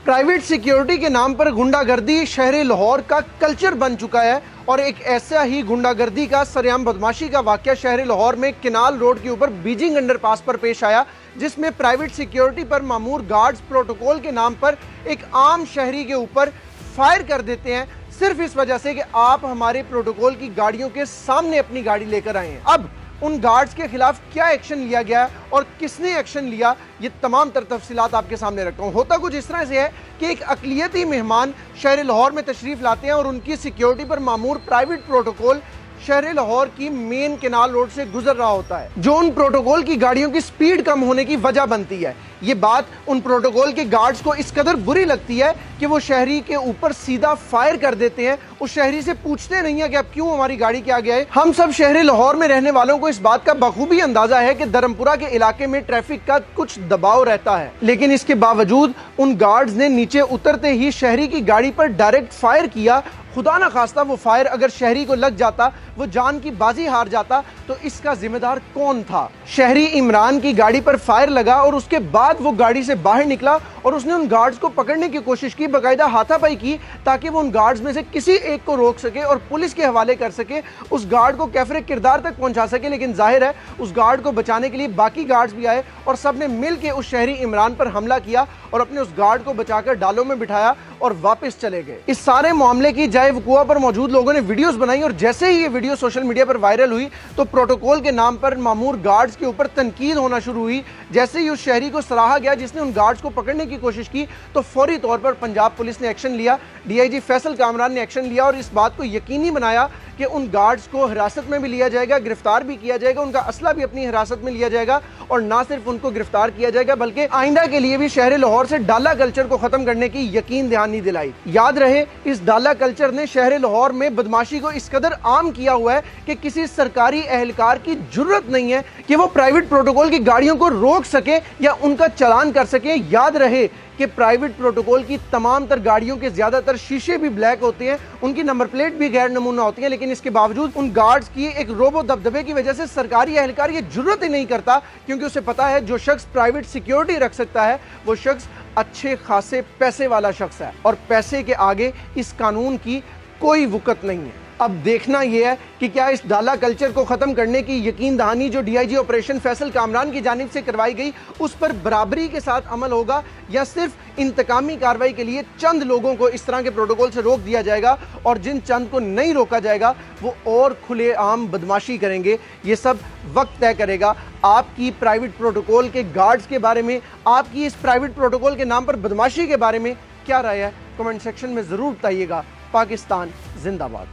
Private security के नाम पर गुंडागर्दी शहर लाहौर का कल्चर बन चुका है और एक ऐसा ही गुंडागर्दी का सरेआम बदमाशी का वाकया शहर लाहौर में केनाल रोड के ऊपर बीजिंग अंडरपास पर पेश आया, जिसमें प्राइवेट सिक्योरिटी पर मामूर गार्ड्स प्रोटोकॉल के नाम पर एक आम शहरी के ऊपर फायर कर देते हैं सिर्फ इस वजह से कि आप हमारे प्रोटोकॉल की गाड़ियों के सामने अपनी गाड़ी लेकर आए हैं। अब उन गार्ड्स के खिलाफ क्या एक्शन लिया गया है और किसने एक्शन लिया, ये तमाम तर तफसीलात आपके सामने रखता हूँ। होता कुछ इस तरह से है कि एक अक़लियती मेहमान शहर लाहौर में तशरीफ़ लाते हैं और उनकी सिक्योरिटी पर मामूर प्राइवेट प्रोटोकॉल शहर लाहौर की मेन केनाल रोड से गुजर रहा होता है, जो उन प्रोटोकॉल की गाड़ियों की स्पीड कम होने की वजह बनती है। ये बात उन प्रोटोकॉल के गार्ड्स को इस कदर बुरी लगती है कि वो शहरी के ऊपर सीधा फायर कर देते हैं। उस शहरी से पूछते नहीं है कि आप क्यों हमारी गाड़ी के आगे आए। हम सब शहर लाहौर में रहने वालों को इस बात का बखूबी अंदाजा है कि धर्मपुरा के इलाके में ट्रैफिक का कुछ दबाव रहता है, लेकिन इसके बावजूद उन गार्ड्स ने नीचे उतरते ही शहरी की गाड़ी पर डायरेक्ट फायर किया। खुदा ना खास्ता वो फायर अगर शहरी को लग जाता, वो जान की बाजी हार जाता, तो इसका जिम्मेदार कौन था? शहरी इमरान की गाड़ी पर फायर लगा और उसके बाद वो गाड़ी से बाहर निकला और उसने उन गार्ड्स को पकड़ने की कोशिश की, बाकायदा हाथापाई की, ताकि वो उन गार्ड्स में से किसी एक को रोक सके और पुलिस के हवाले कर सके, उस गार्ड को कैफरे किरदार तक पहुंचा सके। लेकिन जाहिर है उस गार्ड को बचाने के लिए बाकी गार्ड्स भी आए और सब ने मिल के उस शहरी इमरान पर हमला किया और अपने उस गार्ड को बचाकर डालों में बिठाया और वापस चले गए। इस सारे मामले की जाए वकुआ पर मौजूद लोगों ने वीडियोस बनाई और जैसे ही ये वीडियो सोशल मीडिया पर वायरल हुई तो प्रोटोकॉल के नाम पर मामूर गार्ड्स के ऊपर तनकीद होना शुरू हुई। जैसे ही उस शहरी को सराहा गया जिसने उन गार्ड्स को पकड़ने की कोशिश की, तो फौरी तौर पर पंजाब पुलिस ने एक्शन लिया। डीआईजी फैसल कामरान ने एक्शन लिया और इस बात को यकीनी बनाया कि उन गार्ड्स को हिरासत में भी लिया जाएगा, गिरफ्तार भी किया जाएगा, उनका असला भी अपनी हिरासत में लिया जाएगा और ना सिर्फ उनको गिरफ्तार किया जाएगा बल्कि आइंदा के लिए भी शहर लाहौर से डाला कल्चर को खत्म करने की यकीन दहानी दिलाई। याद रहे, इस डाला कल्चर ने शहर लाहौर में बदमाशी को इस कदर आम किया हुआ है कि किसी सरकारी एहलकार की जुर्रत नहीं है कि वो प्राइवेट प्रोटोकॉल की गाड़ियों को रोक सके या उनका चालान कर सके। याद रहे कि प्राइवेट प्रोटोकॉल की तमाम तर गाड़ियों के ज्यादातर शीशे भी ब्लैक होते हैं, उनकी नंबर प्लेट भी गैर नमूना होती है, लेकिन इसके बावजूद उन गार्ड्स की एक रोबो दबदबे की वजह से सरकारी एहलकार ये जुर्रत ही नहीं करता, क्योंकि उसे पता है जो शख्स प्राइवेट सिक्योरिटी रख सकता है वो शख्स अच्छे खासे पैसे वाला शख्स है और पैसे के आगे इस कानून की कोई वक़्त नहीं है। अब देखना यह है कि क्या इस डाला कल्चर को ख़त्म करने की यकीन दहानी जो डीआईजी ऑपरेशन फैसल कामरान की जानिब से करवाई गई उस पर बराबरी के साथ अमल होगा या सिर्फ इंतकामी कार्रवाई के लिए चंद लोगों को इस तरह के प्रोटोकॉल से रोक दिया जाएगा और जिन चंद को नहीं रोका जाएगा वो और खुलेआम बदमाशी करेंगे। ये सब वक्त तय करेगा। आपकी प्राइवेट प्रोटोकॉल के गार्ड्स के बारे में, आपकी इस प्राइवेट प्रोटोकॉल के नाम पर बदमाशी के बारे में क्या राय है, कमेंट सेक्शन में ज़रूर बताइएगा। पाकिस्तान जिंदाबाद।